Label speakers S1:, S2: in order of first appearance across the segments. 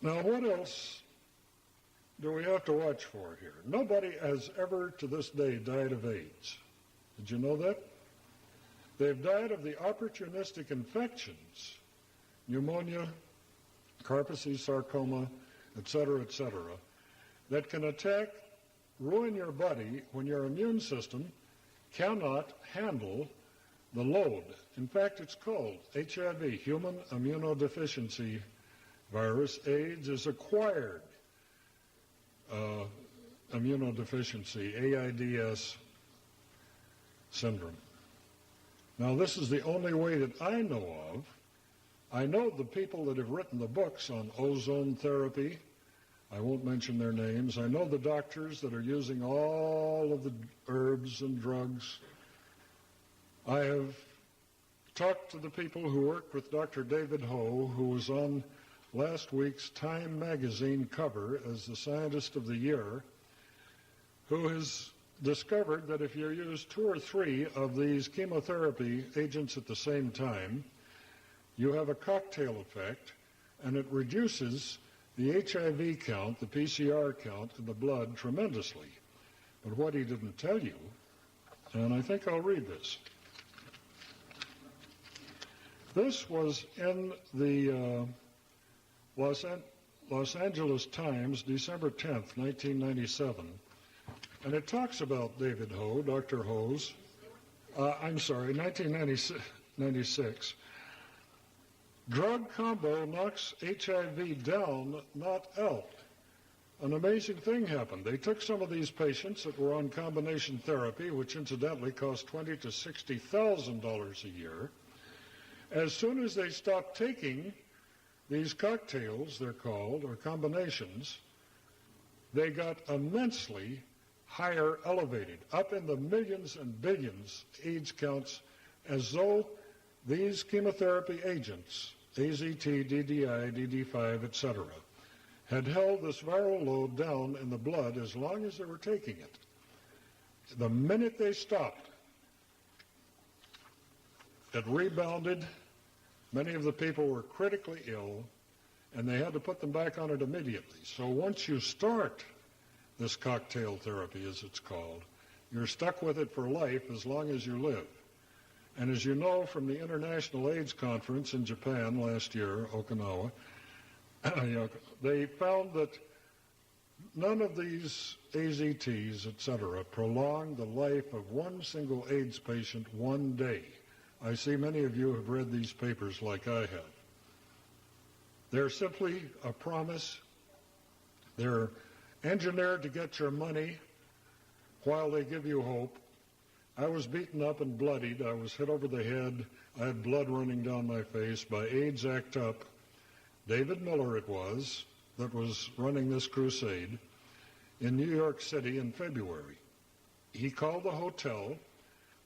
S1: Now, what else do we have to watch for here? Nobody has ever to this day died of AIDS. Did you know that? They've died of the opportunistic infections, pneumonia, Kaposi sarcoma, etc., that can attack, ruin your body when your immune system cannot handle the load. In fact, it's called HIV, human immunodeficiency virus. AIDS is acquired immunodeficiency, AIDS syndrome. Now, this is the only way that I know of. I know the people that have written the books on ozone therapy. I won't mention their names. I know the doctors that are using all of the herbs and drugs. I have talked to the people who work with Dr. David Ho, who was on last week's Time magazine cover as the Scientist of the Year, who has discovered that if you use 2 or 3 of these chemotherapy agents at the same time, you have a cocktail effect, and it reduces the HIV count, the PCR count in the blood tremendously. But what he didn't tell you, and I think I'll read this. This was in the Los Angeles Times, December 10th, 1997. And it talks about David Ho, Dr. Ho's, 1996. Drug combo knocks HIV down, not out. An amazing thing happened. They took some of these patients that were on combination therapy, which incidentally cost $20,000 to $60,000 a year. As soon as they stopped taking these cocktails, they're called, or combinations, they got immensely higher elevated, up in the millions and billions AIDS counts, as though these chemotherapy agents, AZT, DDI, DD5, etc., had held this viral load down in the blood as long as they were taking it. The minute they stopped, it rebounded. Many of the people were critically ill, and they had to put them back on it immediately. So once you start this cocktail therapy, as it's called, you're stuck with it for life as long as you live. And as you know from the International AIDS Conference in Japan last year, Okinawa, they found that none of these AZTs, etc., prolonged the life of one single AIDS patient one day. I see many of you have read these papers like I have. They're simply a promise. They're engineered to get your money while they give you hope. I was beaten up and bloodied. I was hit over the head. I had blood running down my face by AIDS Act Up. David Miller it was that was running this crusade in New York City in February. He called the hotel,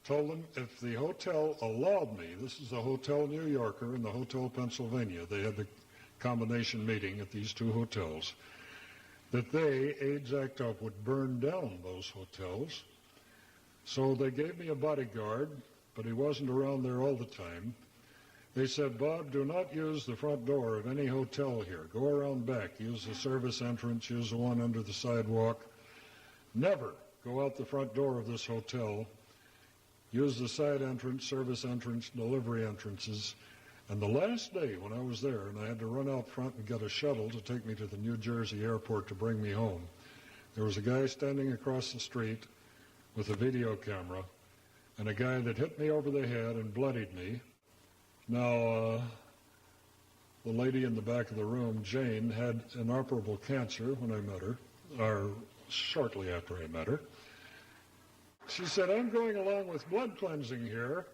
S1: told them if the hotel allowed me, this is the Hotel New Yorker and the Hotel Pennsylvania, they had the combination meeting at these 2 hotels, that they, AIDS Act Up, would burn down those hotels. So they gave me a bodyguard, but he wasn't around there all the time. They said, Bob, do not use the front door of any hotel here. Go around back. Use the service entrance. Use the one under the sidewalk. Never go out the front door of this hotel. Use the side entrance, service entrance, delivery entrances. And the last day when I was there, and I had to run out front and get a shuttle to take me to the New Jersey airport to bring me home, there was a guy standing across the street with a video camera, and a guy that hit me over the head and bloodied me. Now, the lady in the back of the room, Jane, had inoperable cancer when I met her, or shortly after I met her. She said, I'm going along with blood cleansing here,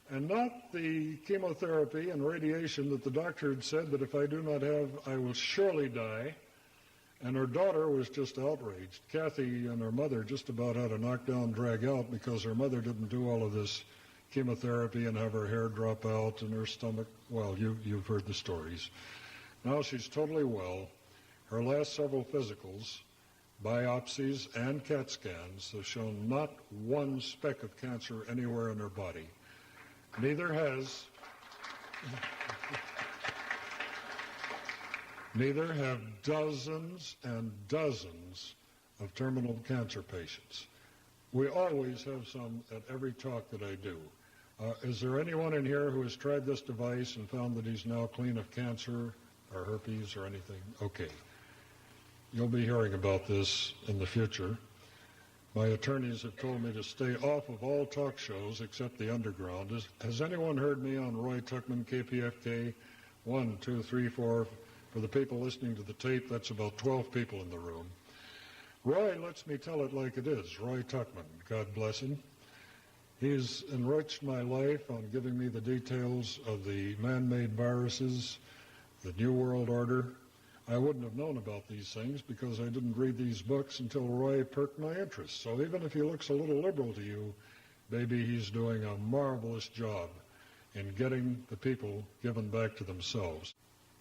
S1: and not the chemotherapy and radiation that the doctor had said that if I do not have, I will surely die. And her daughter was just outraged. Kathy and her mother just about had a knockdown drag out because her mother didn't do all of this chemotherapy and have her hair drop out and her stomach. Well, you've heard the stories. Now she's totally well. Her last several physicals, biopsies and CAT scans have shown not one speck of cancer anywhere in her body. Neither have dozens and dozens of terminal cancer patients. We always have some at every talk that I do. Is there anyone in here who has tried this device and found that he's now clean of cancer or herpes or anything? Okay. You'll be hearing about this in the future. My attorneys have told me to stay off of all talk shows except the underground. Has anyone heard me on Roy Tuckman, KPFK? 1, 2, 3, 4. For the people listening to the tape, that's about 12 people in the room. Roy lets me tell it like it is. Roy Tuckman, God bless him. He's enriched my life on giving me the details of the man-made viruses, the New World Order. I wouldn't have known about these things because I didn't read these books until Roy perked my interest. So even if he looks a little liberal to you, baby, he's doing a marvelous job in getting the people given back to themselves.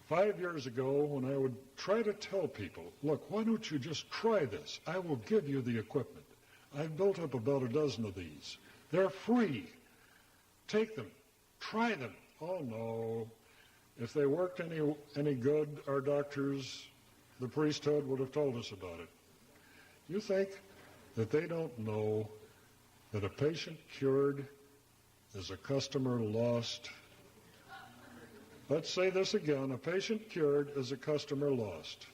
S1: 5 years ago, when I would try to tell people, look, why don't you just try this? I will give you the equipment. I've built up about a dozen of these. They're free. Take them. Try them. Oh, no. If they worked any good, our doctors, the priesthood would have told us about it. You think that they don't know that a patient cured is a customer lost? Let's say this again. A patient cured is a customer lost.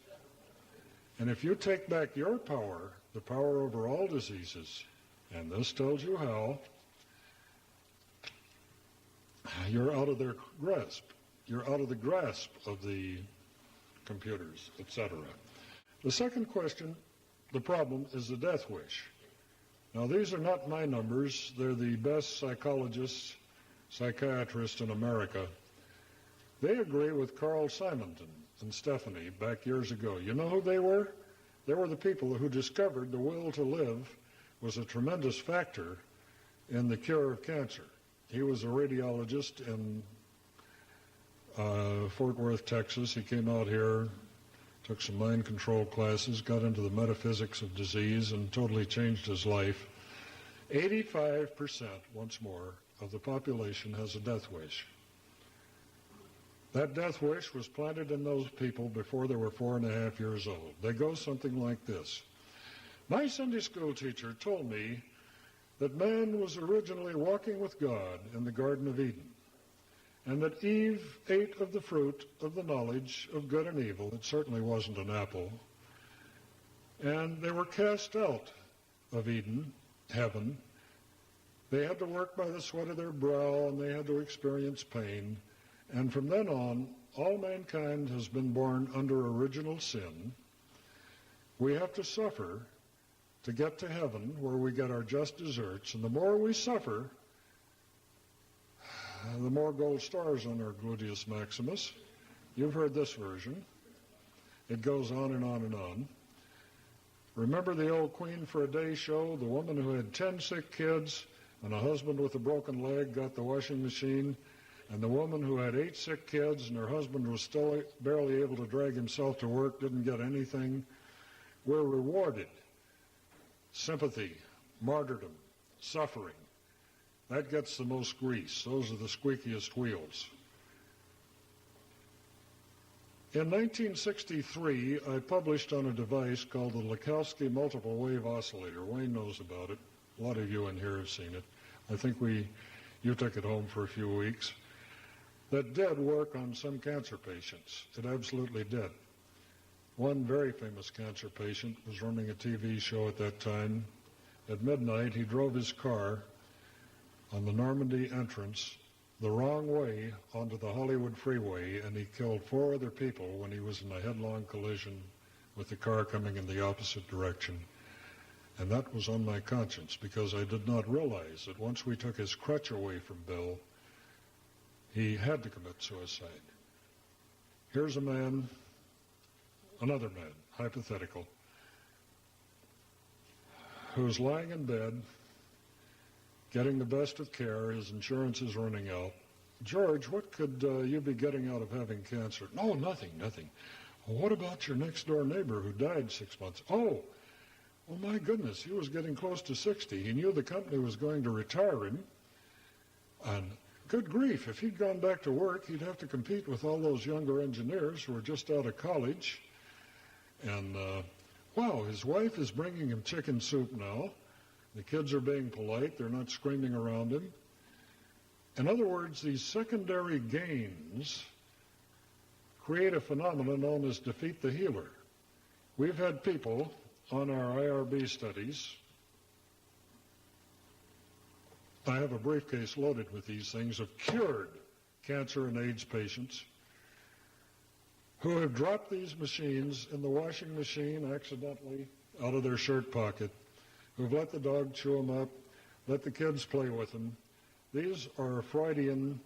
S1: And if you take back your power, the power over all diseases, and this tells you how, you're out of their grasp. You're out of the grasp of the computers, etc. The second question, the problem, is the death wish. Now, these are not my numbers. They're the best psychologists, psychiatrists in America. They agree with Carl Simonton and Stephanie back years ago. You know who they were? They were the people who discovered the will to live was a tremendous factor in the cure of cancer. He was a radiologist in Fort Worth, Texas. He came out here, took some mind control classes, got into the metaphysics of disease, and totally changed his life. 85%, once more, of the population has a death wish. That death wish was planted in those people before they were 4.5 years old. They go something like this. My Sunday school teacher told me that man was originally walking with God in the Garden of Eden, and that Eve ate of the fruit of the knowledge of good and evil. It certainly wasn't an apple. And they were cast out of Eden, heaven. They had to work by the sweat of their brow, and they had to experience pain. And from then on, all mankind has been born under original sin. We have to suffer to get to heaven, where we get our just deserts. And the more we suffer, the more gold stars on our gluteus maximus. You've heard this version. It goes on and on and on. Remember the old Queen for a Day show? The woman who had 10 sick kids and a husband with a broken leg got the washing machine. And the woman who had 8 sick kids and her husband was still barely able to drag himself to work, didn't get anything. We're rewarded. Sympathy, martyrdom, suffering. That gets the most grease. Those are the squeakiest wheels. In 1963, I published on a device called the Lakowski Multiple Wave Oscillator. Wayne knows about it. A lot of you in here have seen it. I think you took it home for a few weeks. That did work on some cancer patients. It absolutely did. One very famous cancer patient was running a TV show at that time. At midnight, he drove his car on the Normandy entrance the wrong way onto the Hollywood freeway, and he killed 4 other people when he was in a headlong collision with the car coming in the opposite direction. And that was on my conscience, because I did not realize that once we took his crutch away from Bill, he had to commit suicide. Here's a man, another man, hypothetical, who's lying in bed, getting the best of care. His insurance is running out. George, what could you be getting out of having cancer? No, nothing. Well, what about your next door neighbor who died 6 months? Oh, my goodness, he was getting close to 60. He knew the company was going to retire him. And Good grief, if he'd gone back to work, he'd have to compete with all those younger engineers who are just out of college. And, wow, his wife is bringing him chicken soup now. The kids are being polite. They're not screaming around him. In other words, these secondary gains create a phenomenon known as defeat the healer. We've had people on our IRB studies. I have a briefcase loaded with these things of cured cancer and AIDS patients who have dropped these machines in the washing machine accidentally out of their shirt pocket, who've let the dog chew them up, let the kids play with them. These are Freudian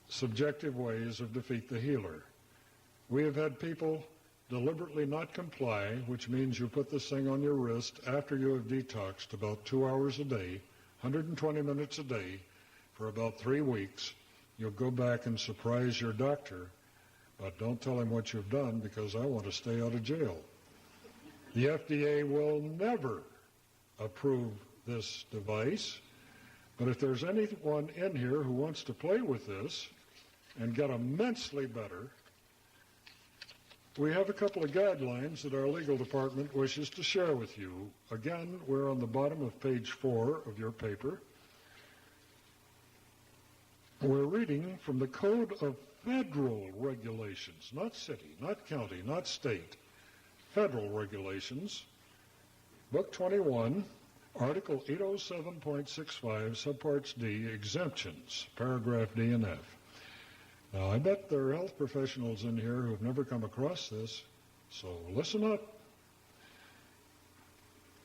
S1: subjective ways of defeat the healer. We have had people deliberately not comply, which means you put this thing on your wrist after you have detoxed about 2 hours a day, 120 minutes a day, for about 3 weeks. You'll go back and surprise your doctor, but don't tell him what you've done because I want to stay out of jail. The FDA will never approve this device, but if there's anyone in here who wants to play with this and get immensely better, we have a couple of guidelines that our legal department wishes to share with you. Again, we're on the bottom of page 4 of your paper. We're reading from the Code of Federal Regulations, not city, not county, not state, federal regulations, Book 21, Article 807.65, Subparts D, Exemptions, Paragraph D and F. Now, I bet there are health professionals in here who have never come across this, so listen up.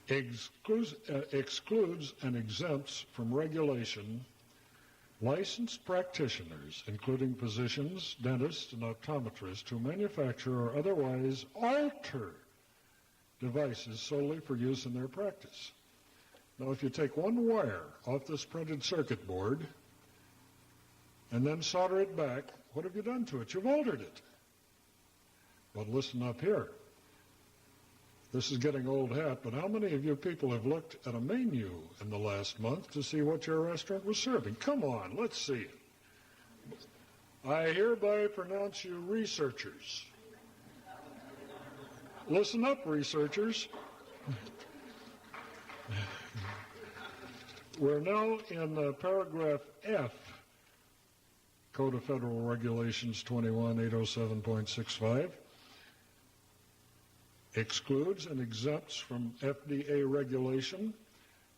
S1: Excludes and exempts from regulation licensed practitioners, including physicians, dentists, and optometrists, who manufacture or otherwise alter devices solely for use in their practice. Now, if you take one wire off this printed circuit board and then solder it back, what have you done to it? You've altered it. But listen up here. This is getting old hat, but how many of you people have looked at a menu in the last month to see what your restaurant was serving? Come on, let's see it. I hereby pronounce you researchers. Listen up, researchers. We're now in paragraph F, Code of Federal Regulations 21-807.65. Excludes and exempts from FDA regulation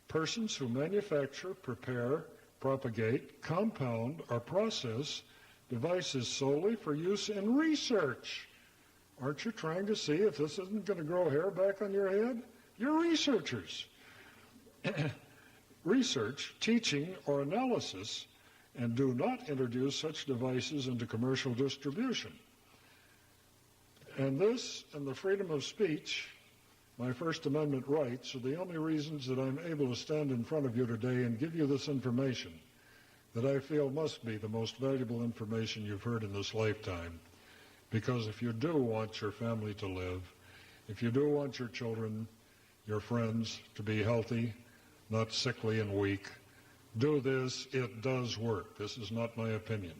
S1: persons who manufacture, prepare, propagate, compound, or process devices solely for use in research. Aren't you trying to see if this isn't going to grow hair back on your head? You're researchers. Research, teaching, or analysis, and do not introduce such devices into commercial distribution. And this and the freedom of speech, my First Amendment rights, are the only reasons that I'm able to stand in front of you today and give you this information that I feel must be the most valuable information you've heard in this lifetime. Because if you do want your family to live, if you do want your children, your friends to be healthy, not sickly and weak, do this. It does work. This is not my opinion.